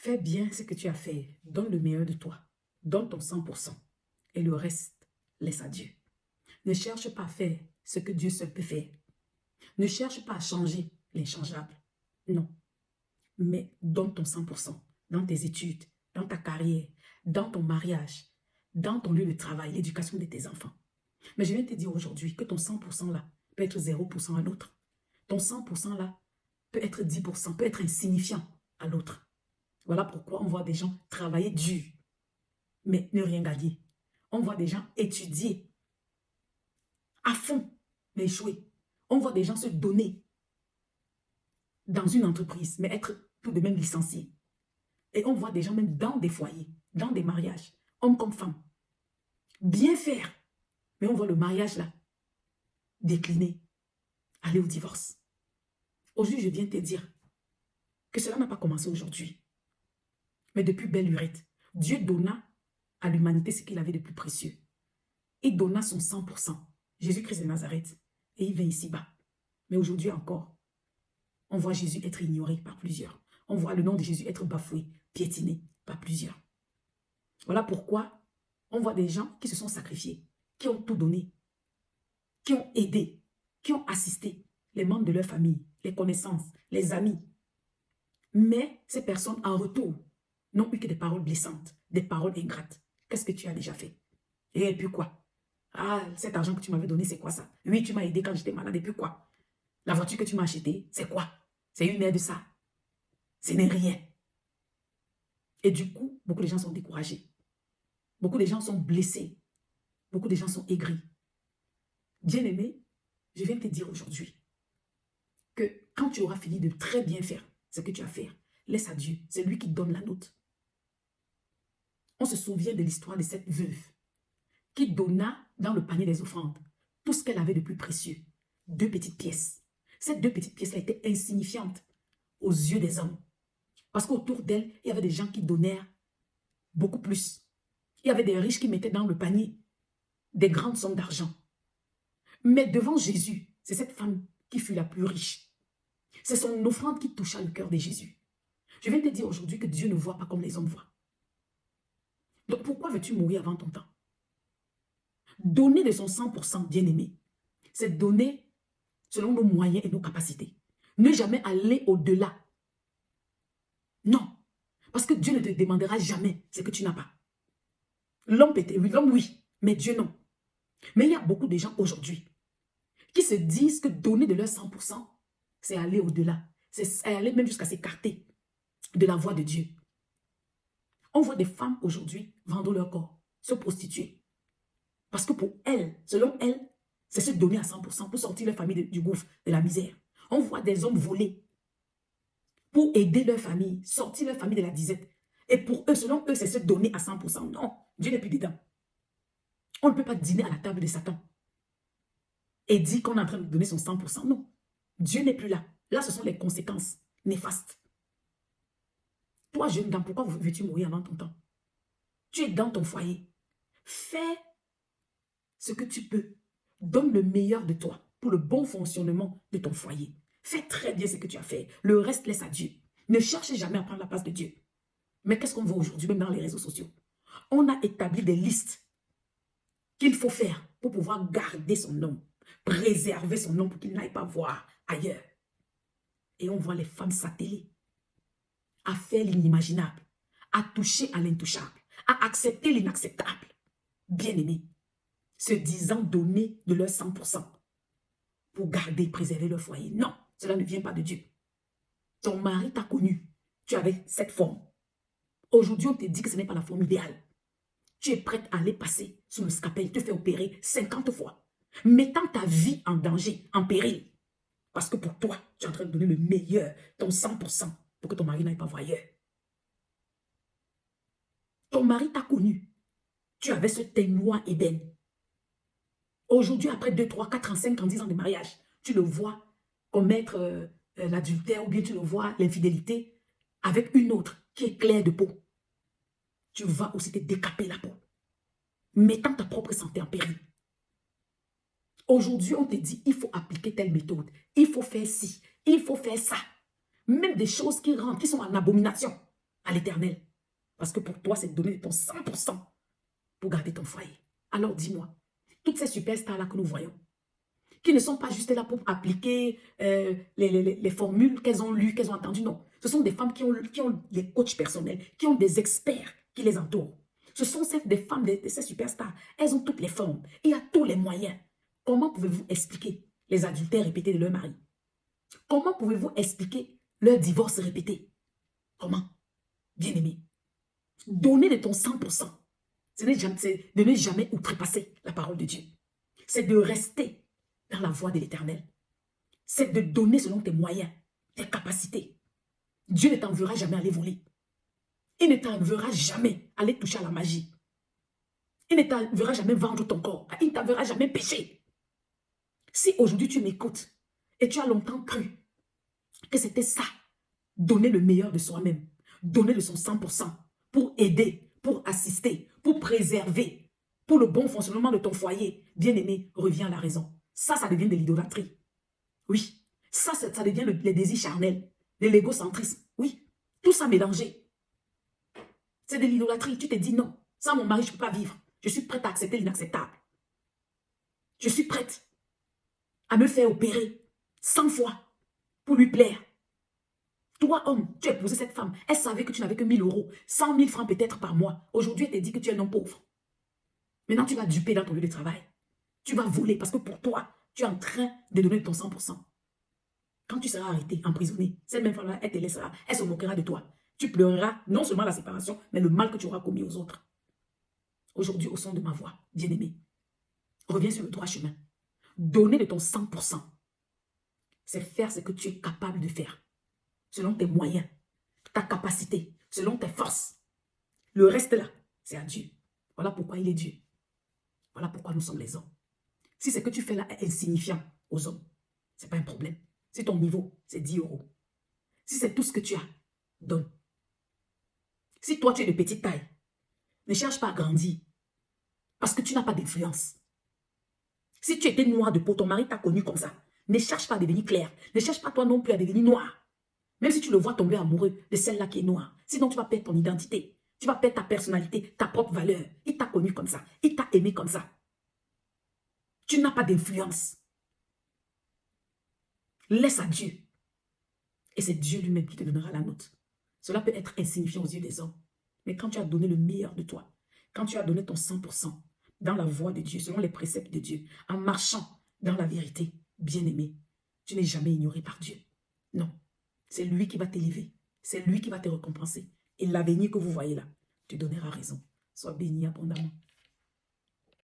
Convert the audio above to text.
Fais bien ce que tu as fait. Donne le meilleur de toi. Donne ton 100%. Et le reste, laisse à Dieu. Ne cherche pas à faire ce que Dieu seul peut faire. Ne cherche pas à changer l'inchangeable. Non. Mais donne ton 100% dans tes études, dans ta carrière, dans ton mariage, dans ton lieu de travail, l'éducation de tes enfants. Mais je viens te dire aujourd'hui que ton 100% là peut être 0% à l'autre. Ton 100% là peut être 10%, peut être insignifiant à l'autre. Voilà pourquoi on voit des gens travailler dur, mais ne rien gagner. On voit des gens étudier à fond, mais échouer. On voit des gens se donner dans une entreprise, mais être tout de même licenciés. Et on voit des gens même dans des foyers, dans des mariages, hommes comme femmes, bien faire. Mais on voit le mariage là décliner, aller au divorce. Aujourd'hui, je viens te dire que cela n'a pas commencé aujourd'hui. Mais depuis belle lurette, Dieu donna à l'humanité ce qu'il avait de plus précieux. Il donna son 100%, Jésus-Christ de Nazareth, et il vint ici-bas. Mais aujourd'hui encore, on voit Jésus être ignoré par plusieurs. On voit le nom de Jésus être bafoué, piétiné par plusieurs. Voilà pourquoi on voit des gens qui se sont sacrifiés, qui ont tout donné, qui ont aidé, qui ont assisté les membres de leur famille, les connaissances, les amis. Mais ces personnes, en retour, n'ont eu que des paroles blessantes, des paroles ingrates. Qu'est-ce que tu as déjà fait? Et puis quoi? Ah, cet argent que tu m'avais donné, c'est quoi ça? Oui, tu m'as aidé quand j'étais malade, et puis quoi? La voiture que tu m'as achetée, c'est quoi? C'est une aide, ça. Ce n'est rien. Et du coup, beaucoup de gens sont découragés. Beaucoup de gens sont blessés. Beaucoup de gens sont aigris. Bien-aimé, je viens te dire aujourd'hui que quand tu auras fini de très bien faire ce que tu as fait, laisse à Dieu. C'est lui qui donne la note. On se souvient de l'histoire de cette veuve qui donna dans le panier des offrandes tout ce qu'elle avait de plus précieux. 2 petites pièces. Ces 2 petites pièces-là étaient insignifiantes aux yeux des hommes. Parce qu'autour d'elle, il y avait des gens qui donnèrent beaucoup plus. Il y avait des riches qui mettaient dans le panier des grandes sommes d'argent. Mais devant Jésus, c'est cette femme qui fut la plus riche. C'est son offrande qui toucha le cœur de Jésus. Je viens te dire aujourd'hui que Dieu ne voit pas comme les hommes voient. Donc pourquoi veux-tu mourir avant ton temps? Donner de son 100%, bien-aimé, c'est donner selon nos moyens et nos capacités. Ne jamais aller au-delà. Non. Parce que Dieu ne te demandera jamais ce que tu n'as pas. L'homme peut-être, oui, l'homme oui, mais Dieu non. Mais il y a beaucoup de gens aujourd'hui qui se disent que donner de leur 100%, c'est aller au-delà. C'est aller même jusqu'à s'écarter de la voie de Dieu. On voit des femmes aujourd'hui vendre leur corps, se prostituer. Parce que pour elles, selon elles, c'est se donner à 100% pour sortir leur famille du gouffre, de la misère. On voit des hommes voler pour aider leur famille, sortir leur famille de la disette. Et pour eux, selon eux, c'est se donner à 100%. Non, Dieu n'est plus dedans. On ne peut pas dîner à la table de Satan et dire qu'on est en train de donner son 100%. Non, Dieu n'est plus là. Là, ce sont les conséquences néfastes. Toi, jeune dame, pourquoi veux-tu mourir avant ton temps? Tu es dans ton foyer. Fais ce que tu peux. Donne le meilleur de toi pour le bon fonctionnement de ton foyer. Fais très bien ce que tu as fait. Le reste, laisse à Dieu. Ne cherchez jamais à prendre la place de Dieu. Mais qu'est-ce qu'on voit aujourd'hui, même dans les réseaux sociaux? On a établi des listes qu'il faut faire pour pouvoir garder son nom, préserver son nom pour qu'il n'aille pas voir ailleurs. Et on voit les femmes s'atteler à faire l'inimaginable, à toucher à l'intouchable, à accepter l'inacceptable. Bien-aimés, se disant donner de leur 100% pour garder, préserver leur foyer. Non, cela ne vient pas de Dieu. Ton mari t'a connu, tu avais cette forme. Aujourd'hui, on te dit que ce n'est pas la forme idéale. Tu es prête à aller passer sous le scalpel, te faire opérer 50 fois, mettant ta vie en danger, en péril. Parce que pour toi, tu es en train de donner le meilleur, ton 100%, pour que ton mari n'aille pas voir ailleurs. Ton mari t'a connu. Tu avais ce teint noir ébène. Aujourd'hui, après 2, 3, 4 ans, 5 ans, 10 ans de mariage, tu le vois commettre l'adultère ou bien tu le vois l'infidélité avec une autre qui est claire de peau. Tu vas aussi te décaper la peau, mettant ta propre santé en péril. Aujourd'hui, on te dit, il faut appliquer telle méthode, il faut faire ci, il faut faire ça. Même des choses qui rentrent, qui sont en abomination. à l'Éternel. Parce que pour toi, c'est de donner ton 100% pour garder ton foyer. Alors dis-moi, toutes ces superstars-là que nous voyons, qui ne sont pas juste là pour appliquer les formules qu'elles ont lues, qu'elles ont entendues, non. Ce sont des femmes qui ont des coachs personnels, qui ont des experts qui les entourent. Ce sont des femmes, ces superstars. Elles ont toutes les formes. Il y a tous les moyens. Comment pouvez-vous expliquer les adultères répétés de leur mari? Comment pouvez-vous expliquer leur divorce répété? Comment? Bien-aimé, donner de ton 100%. C'est de ne jamais outrepasser la parole de Dieu. C'est de rester dans la voie de l'Éternel. C'est de donner selon tes moyens, tes capacités. Dieu ne t'enverra jamais aller voler. Il ne t'enverra jamais aller toucher à la magie. Il ne t'enverra jamais vendre ton corps. Il ne t'enverra jamais pécher. Si aujourd'hui tu m'écoutes et tu as longtemps cru que c'était ça, donner le meilleur de soi-même, donner de son 100% pour aider, pour assister, pour préserver, pour le bon fonctionnement de ton foyer, bien-aimé, reviens à la raison. Ça devient de l'idolâtrie. Oui, ça devient les désirs charnels, de l'égocentrisme. Oui, tout ça mélangé. C'est de l'idolâtrie. Tu te dis non, sans mon mari, je ne peux pas vivre. Je suis prête à accepter l'inacceptable. Je suis prête à me faire opérer 100 fois pour lui plaire. Toi, homme, tu as épousé cette femme. Elle savait que tu n'avais que 1000 euros, 100 000 francs peut-être par mois. Aujourd'hui, elle te dit que tu es un homme pauvre. Maintenant, tu vas duper dans ton lieu de travail. Tu vas voler parce que pour toi, tu es en train de donner ton 100%. Quand tu seras arrêté, emprisonné, cette même femme-là, elle te laissera, elle se moquera de toi. Tu pleureras non seulement la séparation, mais le mal que tu auras commis aux autres. Aujourd'hui, au son de ma voix, bien-aimé, reviens sur le droit chemin. Donner de ton 100%, c'est faire ce que tu es capable de faire, selon tes moyens, ta capacité, selon tes forces. Le reste là, c'est à Dieu. Voilà pourquoi il est Dieu. Voilà pourquoi nous sommes les hommes. Si ce que tu fais là est insignifiant aux hommes, ce n'est pas un problème. Si ton niveau, c'est 10 euros. Si c'est tout ce que tu as, donne. Si toi, tu es de petite taille, ne cherche pas à grandir parce que tu n'as pas d'influence. Si tu étais noir de peau, ton mari t'a connu comme ça. Ne cherche pas à devenir clair. Ne cherche pas toi non plus à devenir noir. Même si tu le vois tomber amoureux de celle-là qui est noire. Sinon, tu vas perdre ton identité. Tu vas perdre ta personnalité, ta propre valeur. Il t'a connu comme ça. Il t'a aimé comme ça. Tu n'as pas d'influence. Laisse à Dieu. Et c'est Dieu lui-même qui te donnera la note. Cela peut être insignifiant aux yeux des hommes. Mais quand tu as donné le meilleur de toi, quand tu as donné ton 100% dans la voie de Dieu, selon les préceptes de Dieu, en marchant dans la vérité, bien-aimé, tu n'es jamais ignoré par Dieu. Non, c'est lui qui va t'élever. C'est lui qui va te récompenser. Et l'avenir que vous voyez là, te donnera raison. Sois béni abondamment.